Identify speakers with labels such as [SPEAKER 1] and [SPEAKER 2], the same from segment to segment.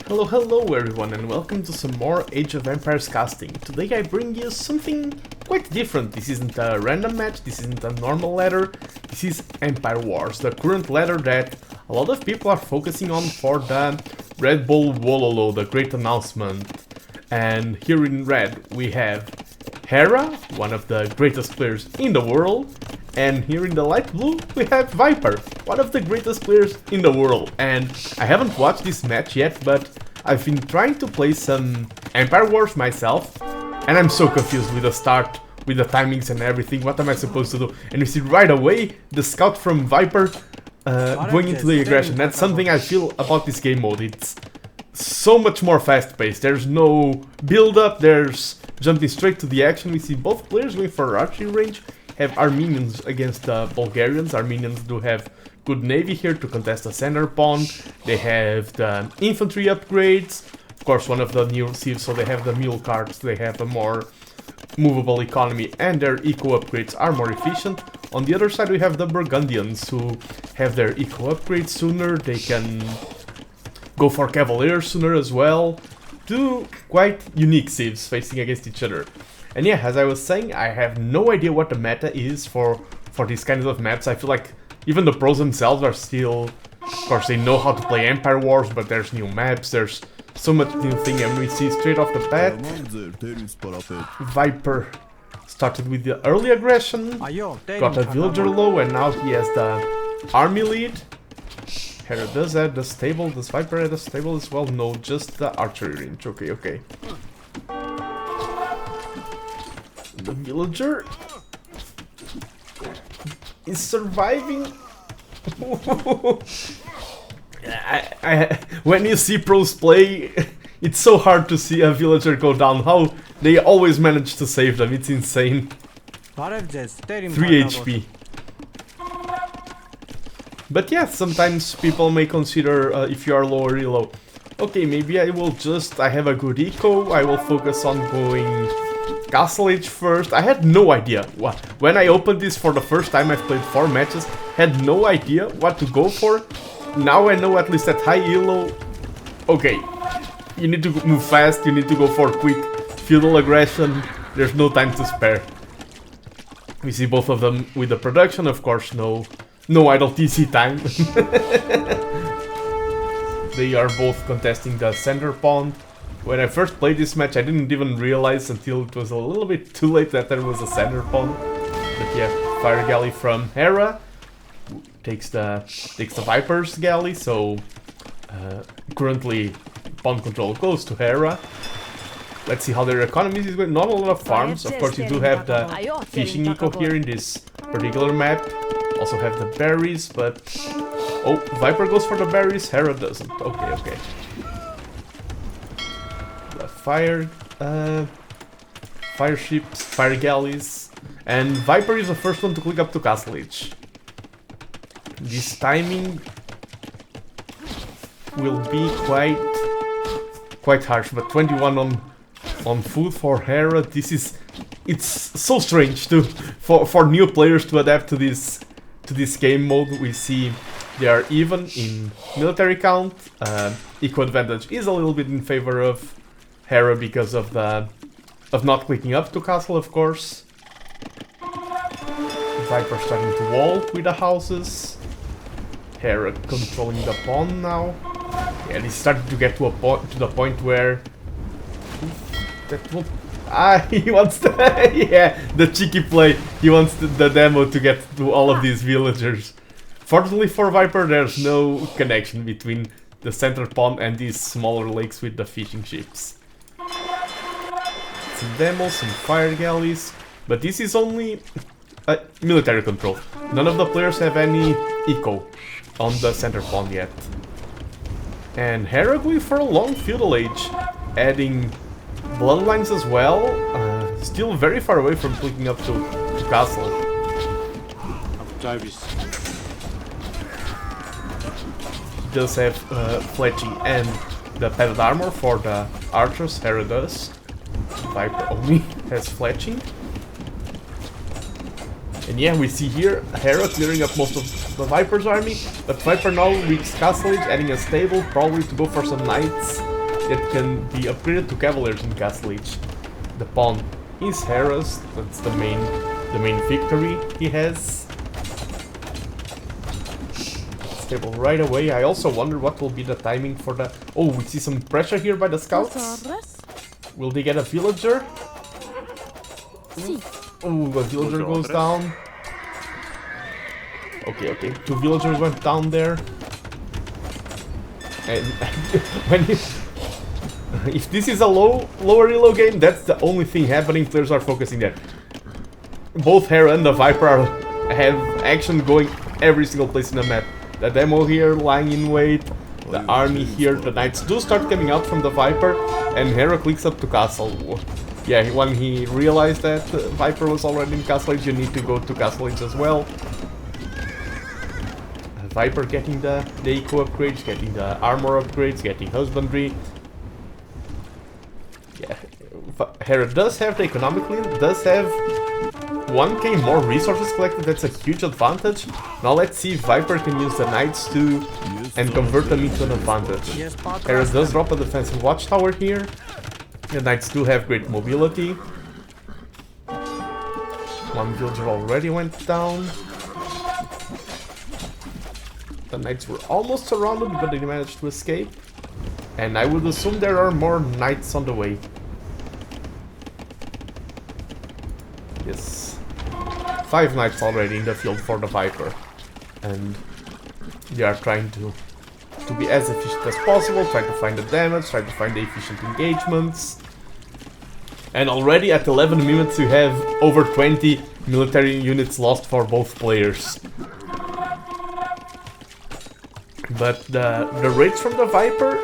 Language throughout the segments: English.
[SPEAKER 1] Hello everyone, and welcome to some more Age of Empires casting. Today I bring you something quite different. This isn't a random match, this isn't a normal ladder, this is Empire Wars, the current ladder that a lot of people are focusing on for the Red Bull Wololo, the great announcement. And here in red we have Hera, one of the greatest players in the world, and here in the light blue we have Viper, one of the greatest players in the world. And I haven't watched this match yet, but I've been trying to play some Empire Wars myself, and I'm so confused with the start, with the timings and everything. What am I supposed to do? And you see right away the scout from Viper going into the aggression. That's something I feel about this game mode. It's so much more fast-paced. There's no build-up, there's jumping straight to the action. We see both players going for archery range, have Armenians against the Bulgarians. Armenians do have good navy here to contest the center pawn. They have the infantry upgrades, of course one of the new civs, so they have the mule carts, they have a more movable economy, and their eco upgrades are more efficient. On the other side we have the Burgundians, who have their eco upgrades sooner, they can go for cavaliers sooner as well. Two quite unique civs facing against each other. And yeah, as I was saying, I have no idea what the meta is for these kinds of maps. I feel like even the pros themselves are still, of course they know how to play Empire Wars, but there's new maps, there's so much new thing, and we see straight off the bat, Viper started with the early aggression, got a villager low, and now he has the army lead. Hera does have the stable, does Viper have the stable as well? No, just the archery range, okay. The villager is surviving. When you see pros play, it's so hard to see a villager go down. How they always manage to save them, it's insane. 3 HP. But yeah, sometimes people may consider if you are low or reload. Okay, maybe I have a good eco, I will focus on going Castle Age first. I had no idea what. When I opened this for the first time, I've played 4 matches, had no idea what to go for. Now I know at least at high elo, okay, you need to move fast, you need to go for quick feudal aggression, there's no time to spare. We see both of them with the production, of course, no idle TC time. They are both contesting the center pawn. When I first played this match, I didn't even realize until it was a little bit too late that there was a center pawn. But yeah, fire galley from Hera takes the Viper's galley, so currently pawn control goes to Hera. Let's see how their economy is going. Not a lot of farms. Of course, you do have the fishing eco here in this particular map. Also have the berries, but oh, Viper goes for the berries, Hera doesn't. Okay. Fire ships, fire galleys, and Viper is the first one to click up to Castle Age. This timing will be quite harsh, but 21 on food for Hera. It's so strange for new players to adapt to this game mode. We see they are even in military count. Eco advantage is a little bit in favor of Hera because of not clicking up to castle, of course. Viper starting to wall with the houses. Hera controlling the pawn now. And he's starting to get to the point where he wants to yeah, the cheeky play. He wants the demo to get to all of these villagers. Fortunately for Viper, there's no connection between the center pawn and these smaller lakes with the fishing ships. Some demos, some fire galleys, but this is only military control. None of the players have any eco on the center pawn yet. And Hera going for a long feudal age, adding bloodlines as well. Still very far away from clicking up to castle. He does have fletching and the padded armor for the archers, Hera does. Viper only has fletching. And yeah, we see here Hera clearing up most of the Viper's army, but Viper now reaches Castle Age, adding a stable, probably to go for some knights. that can be upgraded to cavaliers in Castle Age. The pawn is Hera's, that's the main victory he has. Stable right away. I also wonder what will be the timing for the... Oh, we see some pressure here by the scouts. Will they get a villager? Oh, a villager goes down. Okay, okay. 2 villagers went down there. And when if this is a lower elo game, that's the only thing happening. Players are focusing there. Both Hera and the Viper have action going every single place in the map. The demo here lying in wait, the army here, the knights do start coming out from the Viper, and Hera clicks up to castle. Yeah, when he realized that Viper was already in Castle Age, you need to go to Castle Age as well. Viper getting the eco upgrades, getting the armor upgrades, getting husbandry. Yeah, Hera does have the economic lead, does have 1k more resources collected, that's a huge advantage. Now let's see if Viper can use the knights too and convert them into an advantage. Hera does drop a defensive watchtower here. The knights do have great mobility. 1 villager already went down. The knights were almost surrounded, but they managed to escape. And I would assume there are more knights on the way. Yes. 5 knights already in the field for the Viper. And they are trying to be as efficient as possible, try to find the damage, try to find the efficient engagements. And already at 11 minutes you have over 20 military units lost for both players. But the raids from the Viper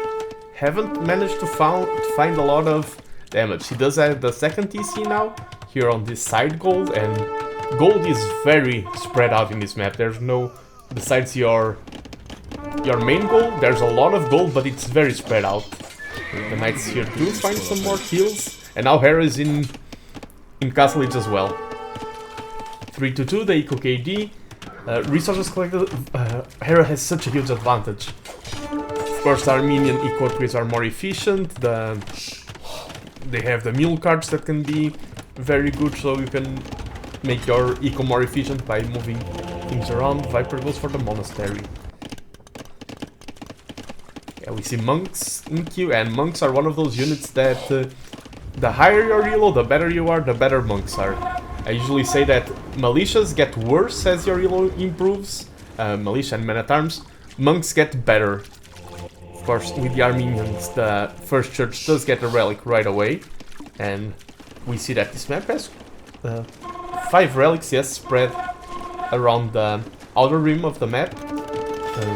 [SPEAKER 1] haven't managed to find a lot of damage. He does have the second TC now, here on this side gold, and gold is very spread out in this map. There's no, besides your main gold, there's a lot of gold, but it's very spread out. The knights here do find some more kills, and now Hera is in Castle Age as well. 3-2, the Eco KD. Resources collected, Hera has such a huge advantage. Of course, the Armenian eco upgrades are more efficient. They have the mule carts that can be very good, so you can make your eco more efficient by moving things around. Viper goes for the monastery. Yeah, we see monks in queue, and monks are one of those units that the higher your elo, the better you are, the better monks are. I usually say that militias get worse as your elo improves, militia and men-at-arms. Monks get better. Of course, with the Armenians, the first church does get a relic right away, and we see that this map has 5 relics, yes, spread around the outer rim of the map.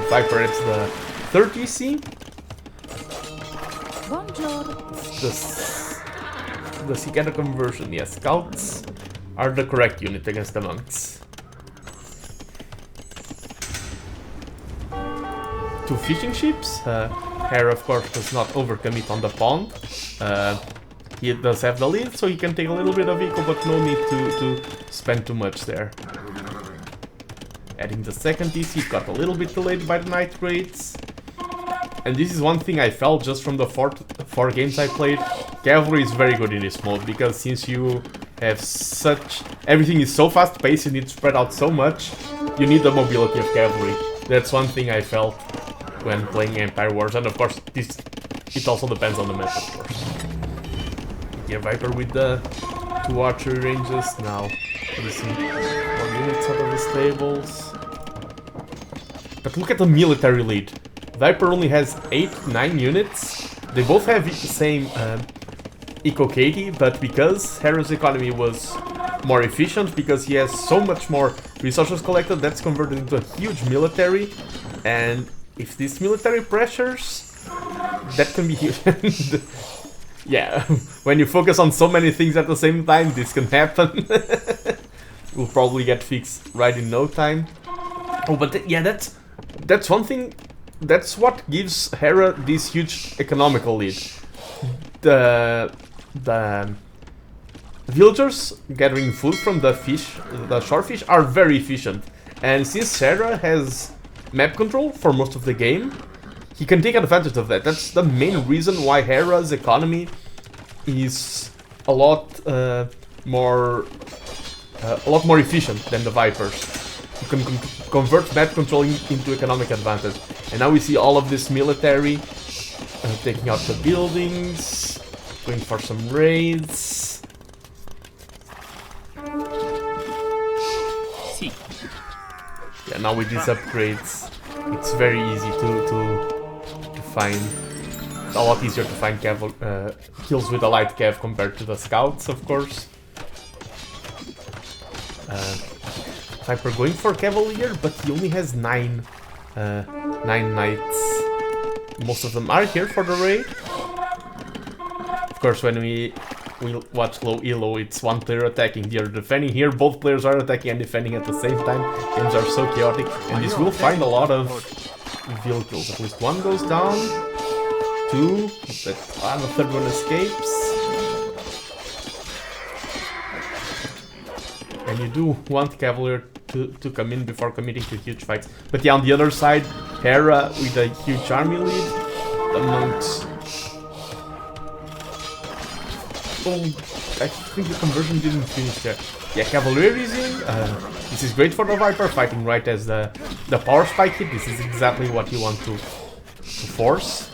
[SPEAKER 1] Viper is the 3rd TC. Does he get a conversion? Yes, scouts are the correct unit against the monks. 2 fishing ships. Hera, of course, does not overcommit on the pond. He does have the lead, so he can take a little bit of eco, but no need to spend too much there. Adding the second TC, got a little bit delayed by the night raids. And this is one thing I felt just from the 4 games I played. Cavalry is very good in this mode, because since you have everything is so fast paced, you need to spread out so much, you need the mobility of cavalry. That's one thing I felt when playing Empire Wars, and of course it also depends on the map, of course. Yeah, Viper with the 2 archery ranges. Now let's see more units out of the stables. But look at the military lead. Viper only has 8-9 units. They both have the same Eco KD, but because Hera's economy was more efficient, because he has so much more resources collected, that's converted into a huge military. And if this military pressures, that can be huge. Yeah, when you focus on so many things at the same time, this can happen. We'll probably get fixed right in no time. Oh, but yeah, that's one thing. That's what gives Hera this huge economical lead. The villagers gathering food from the shorefish are very efficient. And since Hera has map control for most of the game, he can take advantage of that. That's the main reason why Hera's economy is a lot more efficient than the Vipers. You can convert map controlling into economic advantage. And now we see all of this military taking out the buildings, going for some raids. Yeah, now with these upgrades, it's very easy to find. A lot easier to find kills with a light cav compared to the scouts, of course. Viper going for Cavalier, but he only has 9 knights. Most of them are here for the raid. Of course, when we watch low elo, it's one player attacking, the other defending. Here, both players are attacking and defending at the same time. Games are so chaotic, and this will find a lot of vehicles. At least one goes down, 2, but the third one escapes. And you do want Cavalier to come in before committing to huge fights. But yeah, on the other side, Hera with a huge army lead. The monks. Oh, I think the conversion didn't finish there. Yeah, Cavalier is in. This is great for the Viper, fighting right as the power spike hit. This is exactly what you want to force.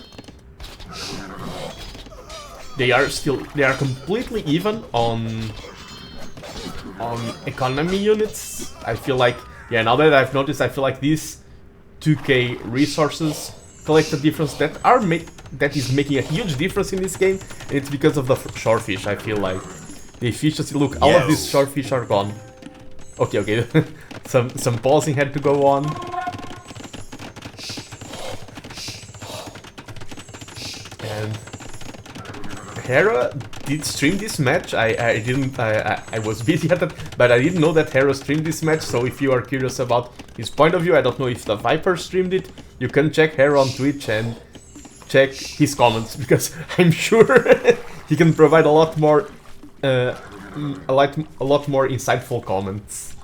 [SPEAKER 1] They are completely even on economy units. I feel like, yeah, now that I've noticed, I feel like these 2k resources collect a difference that is making a huge difference in this game, and it's because of the shorefish. I feel like the efficiency. Look, all of these shorefish are gone. Okay. some pausing had to go on. And Hera did stream this match. I didn't. I was busy at it, but I didn't know that Hera streamed this match. So if you are curious about his point of view, I don't know if the Viper streamed it. You can check Hera on Twitch and check his comments, because I'm sure he can provide a lot more, a lot more insightful comments.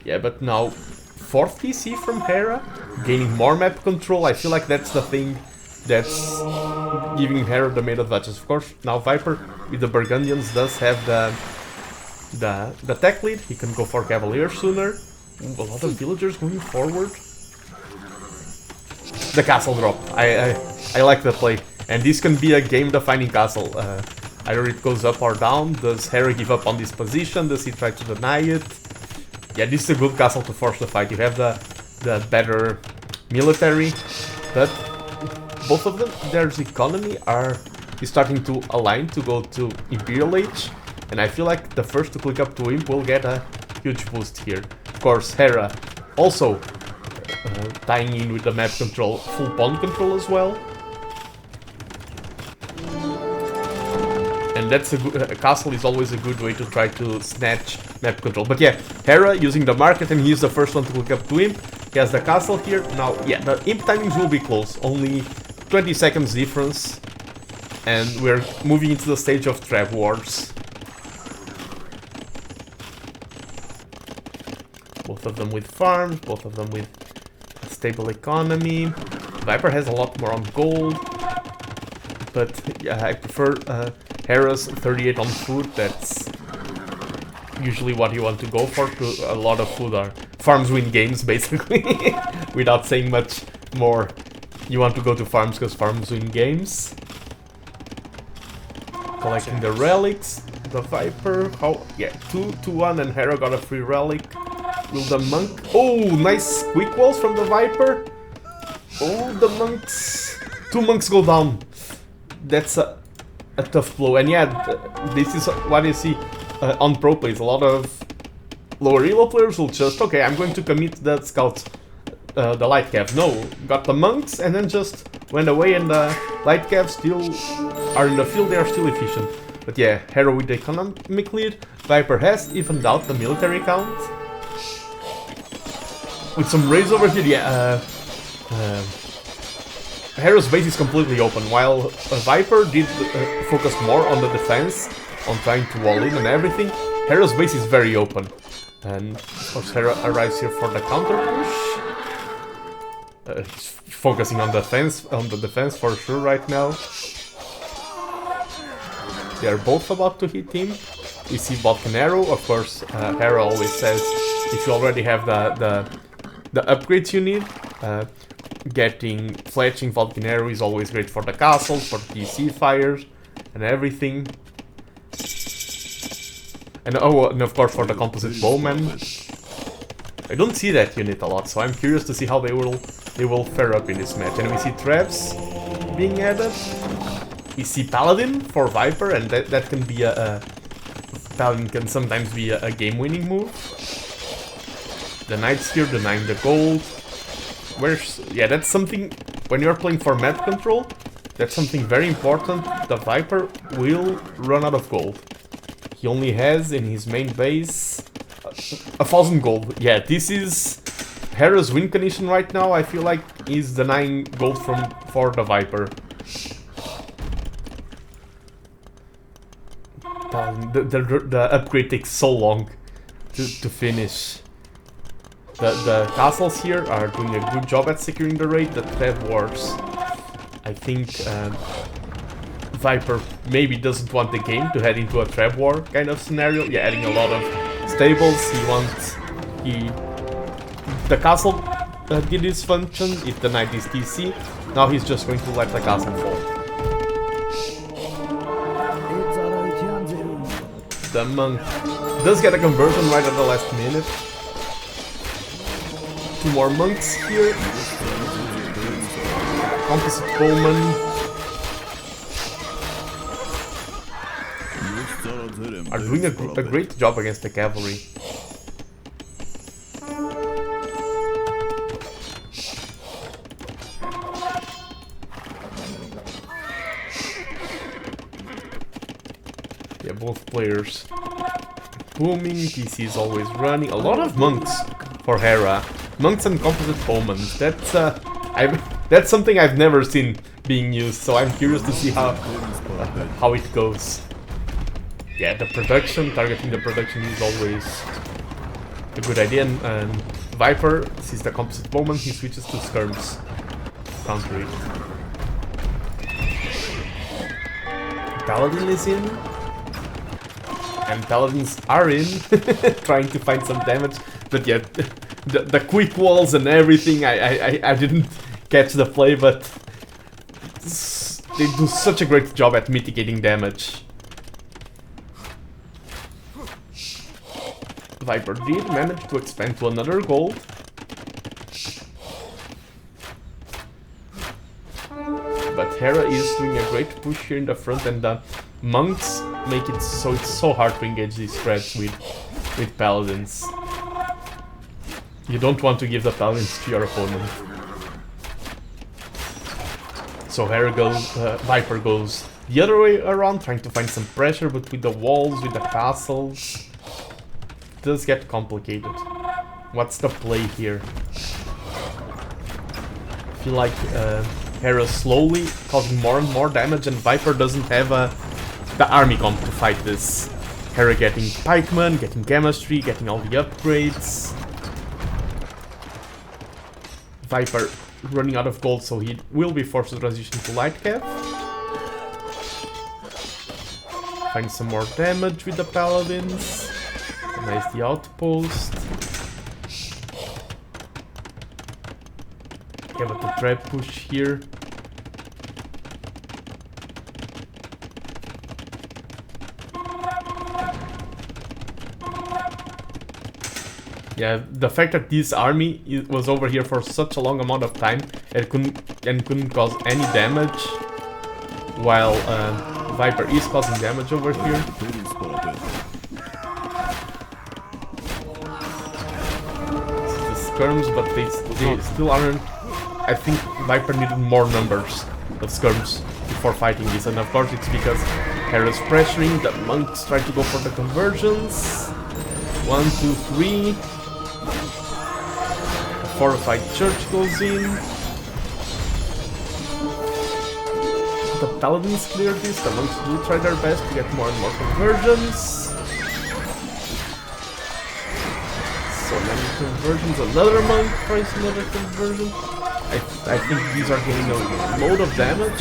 [SPEAKER 1] Yeah, but now 4th PC from Hera, gaining more map control. I feel like that's the thing that's giving Hera the main advantage. Of course, now Viper with the Burgundians does have the tech lead. He can go for Cavalier sooner. Ooh, a lot of villagers going forward. The castle drop. I like the play, and this can be a game-defining castle. Either it goes up or down. Does Hera give up on this position? Does he try to deny it? Yeah, this is a good castle to force the fight. You have the better military, but both of them, their economy is starting to align to go to Imperial Age, and I feel like the first to click up to Imp will get a huge boost here. Of course, Hera also tying in with the map control, full pawn control as well. And that's a castle is always a good way to try to snatch map control. But yeah, Hera using the market, and he's the first one to click up to Imp. He has the castle here. Now, yeah, the Imp timings will be close, only 20 seconds difference. And we're moving into the stage of trap wars. Both of them with farms, both of them with a stable economy. Viper has a lot more on gold, but yeah, I prefer Hera's 38 on food. That's usually what you want to go for. A lot of food are farms win games, basically. Without saying much more, you want to go to farms because farms win games. Collecting the relics. The Viper, yeah, 2-1, and Hera got a free relic. Will the monk... Oh, nice quick walls from the Viper. Oh, the monks... 2 monks go down. That's a tough blow. And yeah, this is what you see on pro plays. A lot of lower elo players will just... Okay, I'm going to commit the scouts, the light cav. No, got the monks and then just went away, and the light cavs still are in the field. They are still efficient. But yeah, Hera with the economic lead. Viper has evened out the military count. With some raids over here, yeah, Hera's base is completely open, while Viper did focus more on the defense, on trying to wall in and everything. Hera's base is very open. And of course Hera arrives here for the counter push. He's focusing on the defense for sure right now. They are both about to hit him. We see Vulcan Arrow, of course. Hera always says if you already have the upgrades you need, getting fletching Vulcan Arrow is always great for the castles, for DC fires, and everything. And oh, and of course for the composite bowman. I don't see that unit a lot, so I'm curious to see how they will fare up in this match. And we see traps being added. We see Paladin for Viper, and that can be Paladin can sometimes be a game-winning move. The Knights here denying the gold. Yeah, that's something, when you're playing for map control, that's something very important. The Viper will run out of gold. He only has in his main base 1,000 gold. Yeah, this is Hera's win condition right now. I feel like he's denying gold for the Viper. The upgrade takes so long to finish. The castles here are doing a good job at securing the raid. The Trev Wars, I think Viper maybe doesn't want the game to head into a Trev War kind of scenario. Yeah, adding a lot of stables. The castle did its function. If the knight is DC, now he's just going to let the castle fall. The monk does get a conversion right at the last minute. 2 more monks here. Composite bowman are doing a great job against the cavalry. Yeah, both players booming. PC is always running. A lot of monks for Hera. Monks and composite bowmen. That's something I've never seen being used, so I'm curious to see how it goes. Yeah, the production, targeting the production is always a good idea. And Viper sees the composite bowman, he switches to skirms. Counter it. Paladin is in. And Paladins are in, trying to find some damage. But yeah, the quick walls and everything, I didn't catch the play, but they do such a great job at mitigating damage. Viper did manage to expand to another gold. But Hera is doing a great push here in the front, and the monks make it so it's so hard to engage these threats with paladins. You don't want to give the paladins to your opponent. So Hera goes, Viper goes the other way around, trying to find some pressure, but with the walls, with the castles, it does get complicated. What's the play here? I feel like Hera slowly causing more and more damage, and Viper doesn't have the army comp to fight this. Hera getting pikemen, getting chemistry, getting all the upgrades. Viper running out of gold, so he will be forced to transition to light cap. Find some more damage with the paladins. Nice, the outpost. Yeah, but the trap push here. Yeah, the fact that this army was over here for such a long amount of time and couldn't cause any damage, while Viper is causing damage over here. This is the skirms, but they still aren't. I think Viper needed more numbers of skirms before fighting this, and of course it's because Hera's pressuring. The monks try to go for the conversions. 1, 2, 3. Fortified church goes in. The paladins clear this, the monks do try their best to get more and more conversions. So many conversions, another monk tries another conversion. I think these are getting a load of damage.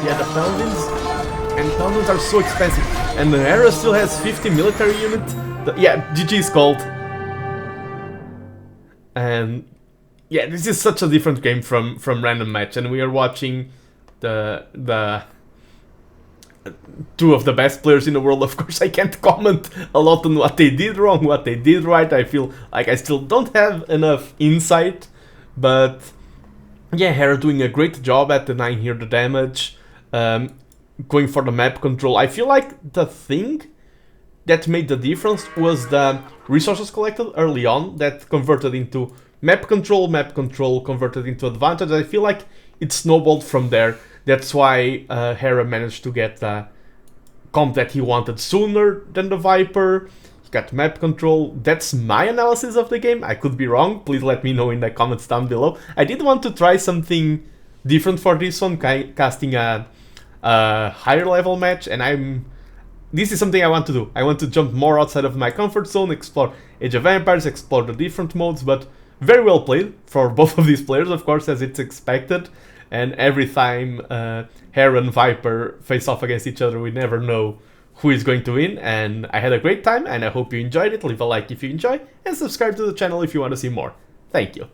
[SPEAKER 1] Yeah, the Paladins are so expensive. And the Hera still has 50 military units. Yeah, GG is called. And yeah, this is such a different game from Random Match, and we are watching the two of the best players in the world. Of course, I can't comment a lot on what they did wrong, what they did right. I feel like I still don't have enough insight, but yeah, Hera doing a great job at denying here the damage, going for the map control. I feel like the thing that made the difference was the resources collected early on that converted into map control converted into advantage. I feel like it snowballed from there. That's why Hera managed to get the comp that he wanted sooner than the Viper. He got map control. That's my analysis of the game. I could be wrong. Please let me know in the comments down below. I did want to try something different for this one, casting a higher level match, and this is something I want to do. I want to jump more outside of my comfort zone, explore Age of Empires, explore the different modes, but very well played for both of these players, of course, as it's expected. And every time Hera and Viper face off against each other, we never know who is going to win. And I had a great time, and I hope you enjoyed it. Leave a like if you enjoy, and subscribe to the channel if you want to see more. Thank you.